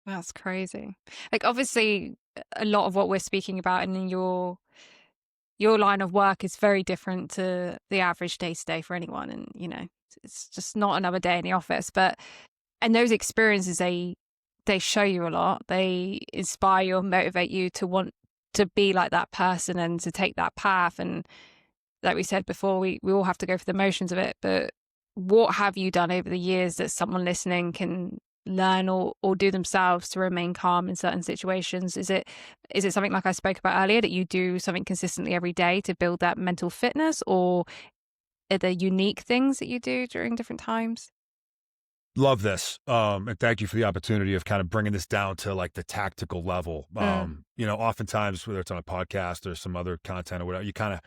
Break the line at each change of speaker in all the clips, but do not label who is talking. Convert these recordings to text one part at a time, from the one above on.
That's crazy. Like, obviously, a lot of what we're speaking about and in your line of work is very different to the average day to day for anyone. And, it's just not another day in the office. But, and those experiences, they show you a lot. They inspire you and motivate you to want to be like that person and to take that path. And like we said before, we all have to go through the motions of it. But what have you done over the years that someone listening can learn or do themselves to remain calm in certain situations? Is it something like I spoke about earlier, that you do something consistently every day to build that mental fitness, or are there unique things that you do during different times?
Love this. And thank you for the opportunity of kind of bringing this down to like the tactical level.
Mm,
Oftentimes, whether it's on a podcast or some other content or whatever,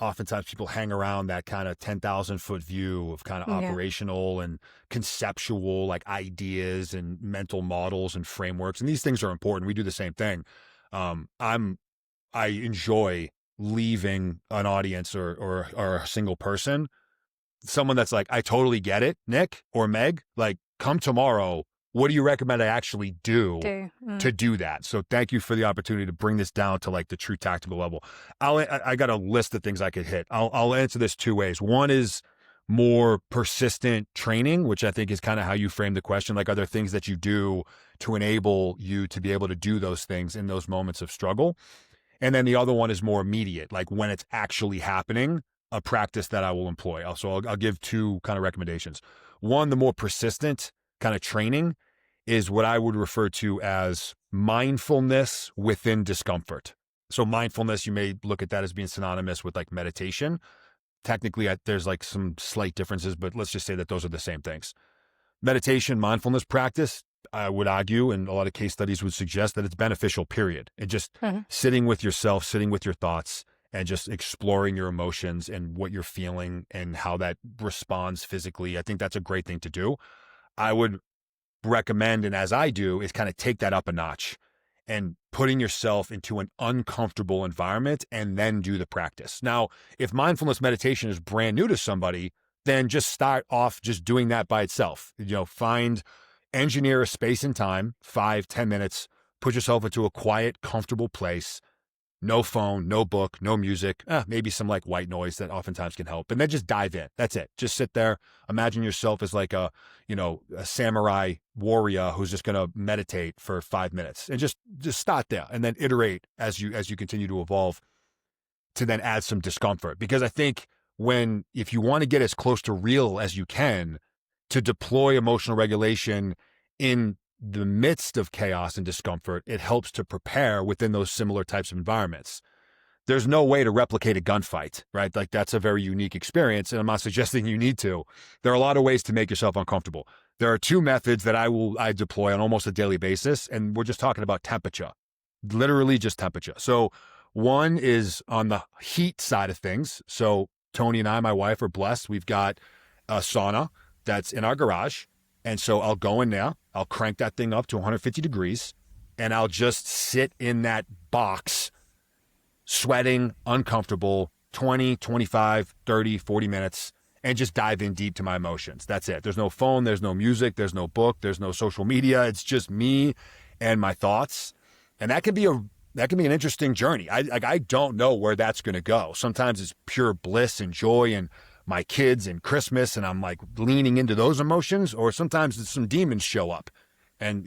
oftentimes people hang around that kind of 10,000 foot view of kind of
yeah.
operational and conceptual like ideas and mental models and frameworks. And these things are important. We do the same thing. Um, I'm, I enjoy leaving an audience or a single person, someone that's like, I totally get it, Nick or Meg, like come tomorrow. What do you recommend I actually do
Do.
to do that? So thank you for the opportunity to bring this down to like the true tactical level. I got a list of things I could hit. I'll answer this two ways. One is more persistent training, which I think is kind of how you frame the question. Like, are there things that you do to enable you to be able to do those things in those moments of struggle? And then the other one is more immediate, like when it's actually happening, a practice that I will employ. I'll give two kind of recommendations. One, the more persistent kind of training is what I would refer to as mindfulness within discomfort. So mindfulness, you may look at that as being synonymous with like meditation. Technically, there's like some slight differences, but let's just say that those are the same things. Meditation, mindfulness practice, I would argue, and a lot of case studies would suggest that it's beneficial, period. And just
Mhm.
sitting with yourself, sitting with your thoughts, and just exploring your emotions and what you're feeling and how that responds physically. I think that's a great thing to do. I would recommend, and as I do, is kind of take that up a notch and putting yourself into an uncomfortable environment and then do the practice. Now, if mindfulness meditation is brand new to somebody, then just start off just doing that by itself. Engineer a space and time, 5-10 minutes, put yourself into a quiet, comfortable place. No phone, no book, no music, maybe some like white noise that oftentimes can help. And then just dive in. That's it. Just sit there. Imagine yourself as like a samurai warrior who's just going to meditate for 5 minutes and just start there and then iterate as you continue to evolve to then add some discomfort. Because I think if you want to get as close to real as you can to deploy emotional regulation in the midst of chaos and discomfort, it helps to prepare within those similar types of environments. There's no way to replicate a gunfight, right? Like that's a very unique experience, and I'm not suggesting you need to. There are a lot of ways to make yourself uncomfortable. There are two methods that I deploy on almost a daily basis, and we're just talking about temperature, literally just temperature. So one is on the heat side of things. So Tony and I, my wife, are blessed. We've got a sauna that's in our garage. And so I'll go in there, I'll crank that thing up to 150 degrees, and I'll just sit in that box, sweating, uncomfortable, 20, 25, 30, 40 minutes, and just dive in deep to my emotions. That's it. There's no phone, there's no music, there's no book, there's no social media. It's just me and my thoughts. And that can be an interesting journey. I don't know where that's going to go. Sometimes it's pure bliss and joy and my kids and Christmas, and I'm like leaning into those emotions, or sometimes some demons show up and,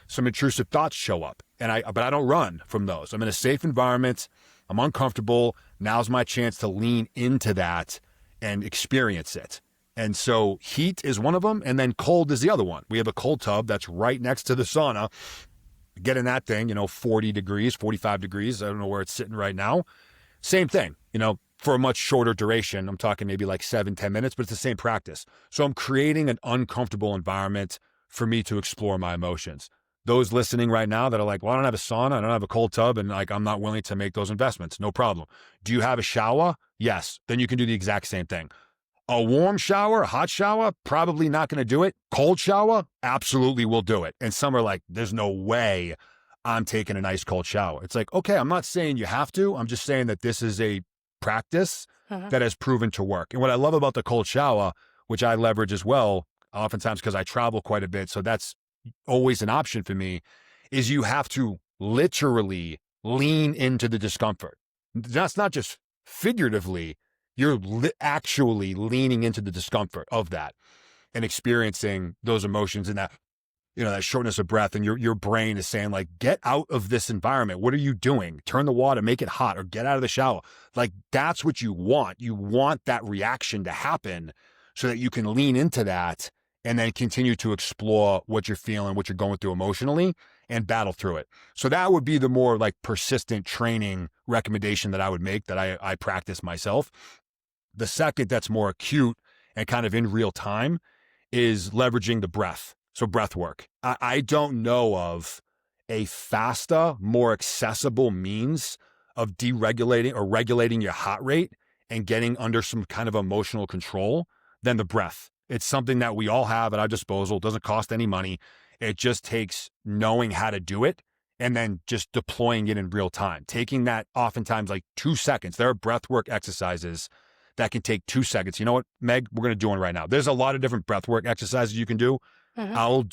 some intrusive thoughts show up. But I don't run from those. I'm in a safe environment. I'm uncomfortable. Now's my chance to lean into that and experience it. And so heat is one of them. And then cold is the other one. We have a cold tub that's right next to the sauna. Get in that thing, 40 degrees, 45 degrees. I don't know where it's sitting right now. Same thing, for a much shorter duration. I'm talking maybe like 7-10 minutes, but it's the same practice. So I'm creating an uncomfortable environment for me to explore my emotions. Those listening right now that are like, well, I don't have a sauna, I don't have a cold tub, and like, I'm not willing to make those investments. No problem. Do you have a shower? Yes. Then you can do the exact same thing. A warm shower, a hot shower, probably not going to do it. Cold shower, absolutely will do it. And some are like, there's no way I'm taking an ice cold shower. It's like, okay, I'm not saying you have to. I'm just saying that this is a practice
Uh-huh.
that has proven to work. And what I love about the cold shower, which I leverage as well, oftentimes because I travel quite a bit, so that's always an option for me, is you have to literally lean into the discomfort. That's not just figuratively, you're actually leaning into the discomfort of that and experiencing those emotions and that, that shortness of breath, and your brain is saying like, get out of this environment. What are you doing? Turn the water, make it hot, or get out of the shower. Like, that's what you want. You want that reaction to happen so that you can lean into that and then continue to explore what you're feeling, what you're going through emotionally, and battle through it. So that would be the more like persistent training recommendation that I would make, that I practice myself. The second, that's more acute and kind of in real time, is leveraging the breath. So breath work. I don't know of a faster, more accessible means of deregulating or regulating your heart rate and getting under some kind of emotional control than the breath. It's something that we all have at our disposal. It doesn't cost any money. It just takes knowing how to do it and then just deploying it in real time. Taking that oftentimes like 2 seconds. There are breath work exercises that can take 2 seconds. You know what, Meg? We're going to do one right now. There's a lot of different breath work exercises you can do.
Mm-hmm.
I'll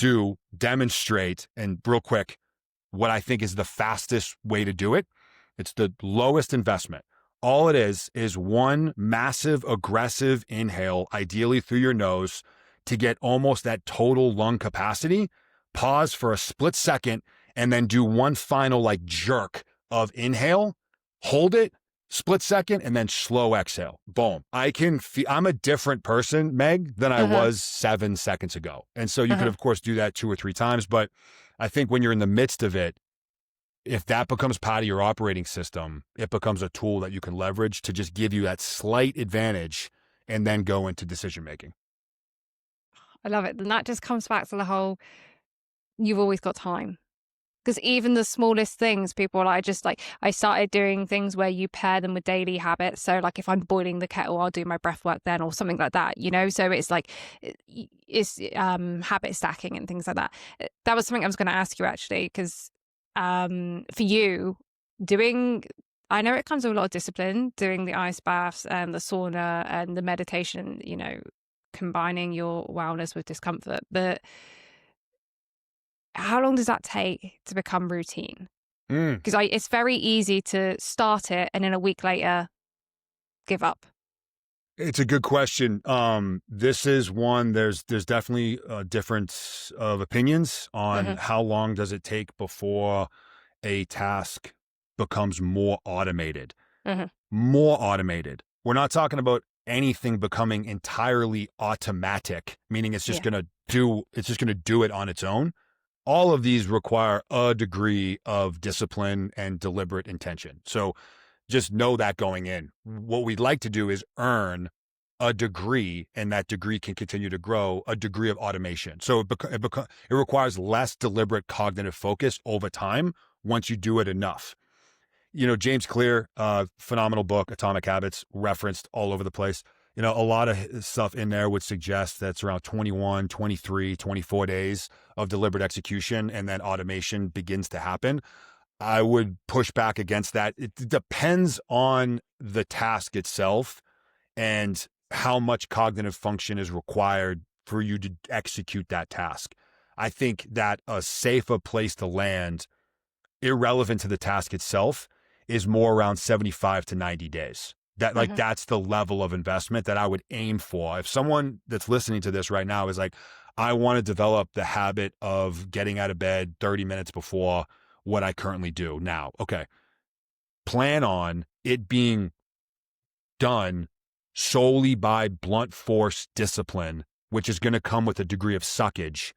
demonstrate, and real quick, what I think is the fastest way to do it. It's the lowest investment. All it is one massive, aggressive inhale, ideally through your nose, to get almost that total lung capacity. Pause for a split second, and then do one final like jerk of inhale, hold it, split second, and then slow exhale. Boom. I'm a different person, Meg, than I was 7 seconds ago. And so you could, of course, do that 2 or 3 times. But I think when you're in the midst of it, if that becomes part of your operating system, it becomes a tool that you can leverage to just give you that slight advantage and then go into decision making.
I love it. And that just comes back to the whole, you've always got time. Because even the smallest things, people are like, I started doing things where you pair them with daily habits. So like if I'm boiling the kettle, I'll do my breath work then, or something like that, So it's like, it's habit stacking and things like that. That was something I was going to ask you actually, because for you, I know it comes with a lot of discipline, doing the ice baths and the sauna and the meditation, combining your wellness with discomfort. But how long does that take to become routine? Because it's very easy to start it and then a week later give up.
It's a good question. This is one, there's definitely a difference of opinions on how long does it take before a task becomes more automated. More automated. We're not talking about anything becoming entirely automatic, meaning it's just going to do it on its own. All of these require a degree of discipline and deliberate intention. So just know that going in. What we'd like to do is earn a degree, and that degree can continue to grow, a degree of automation. So it requires less deliberate cognitive focus over time once you do it enough. James Clear, phenomenal book, Atomic Habits, referenced all over the place. A lot of stuff in there would suggest that's around 21, 23, 24 days of deliberate execution, and then automation begins to happen. I would push back against that. It depends on the task itself and how much cognitive function is required for you to execute that task. I think that a safer place to land, irrelevant to the task itself, is more around 75 to 90 days. That's the level of investment that I would aim for. If someone that's listening to this right now is like, I want to develop the habit of getting out of bed 30 minutes before what I currently do now. Okay. Plan on it being done solely by blunt force discipline, which is going to come with a degree of suckage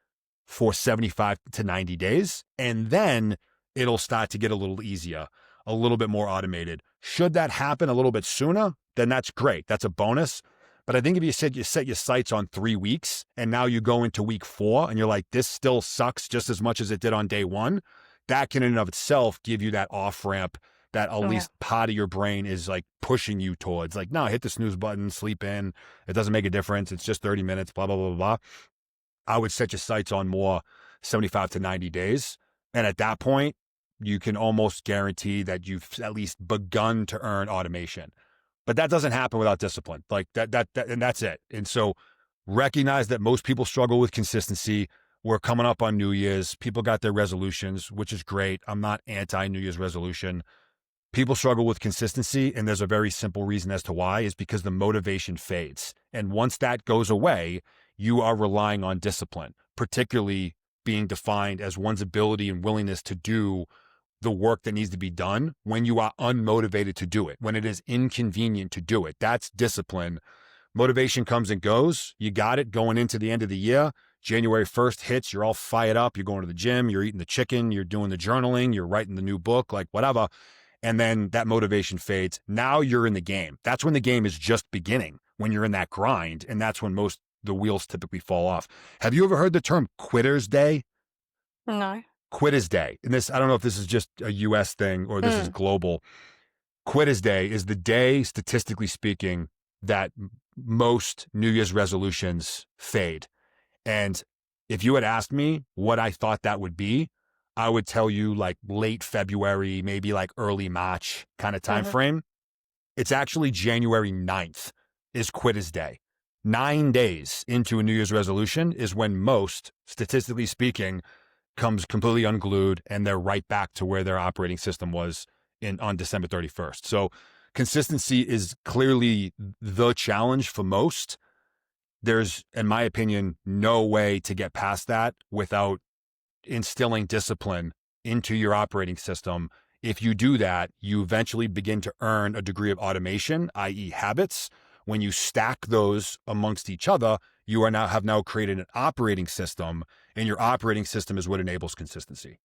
for 75 to 90 days. And then it'll start to get a little easier, a little bit more automated. Should that happen a little bit sooner, then that's great. That's a bonus. But I think if you set your sights on 3 weeks and now you go into week 4 and you're like, this still sucks just as much as it did on day 1, that can in and of itself give you that off ramp that at least part of your brain is like pushing you towards like, no, hit the snooze button, sleep in. It doesn't make a difference. It's just 30 minutes, blah, blah, blah, blah. I would set your sights on more 75 to 90 days. And at that point, you can almost guarantee that you've at least begun to earn automation. But that doesn't happen without discipline. Like that, and that's it. And so recognize that most people struggle with consistency. we're coming up on New Year's. People got their resolutions, which is great. I'm not anti New Year's resolution. People struggle with consistency, and there's a very simple reason as to why, is because the motivation fades. And once that goes away, you are relying on discipline, particularly being defined as one's ability and willingness to do the work that needs to be done when you are unmotivated to do it, when it is inconvenient to do it. That's discipline. Motivation comes and goes. You got it going into the end of the year. January 1st hits, you're all fired up. You're going to the gym, you're eating the chicken, you're doing the journaling, you're writing the new book, like whatever. And then that motivation fades. Now you're in the game. That's when the game is just beginning, when you're in that grind. And that's when most the wheels typically fall off. Have you ever heard the term quitter's day?
No.
Quitter's day. And this, I don't know if this is just a US thing or this is global. Quitter's day is the day, statistically speaking, that most New Year's resolutions fade. And if you had asked me what I thought that would be, I would tell you like late February, maybe like early March kind of time frame. It's actually January 9th is Quitter's Day. 9 days into a New Year's resolution is when most, statistically speaking, comes completely unglued and they're right back to where their operating system was on December 31st. So consistency is clearly the challenge for most. There's, in my opinion, no way to get past that without instilling discipline into your operating system. If you do that, you eventually begin to earn a degree of automation, i.e. habits. When you stack those amongst each other, you have now created an operating system, and your operating system is what enables consistency.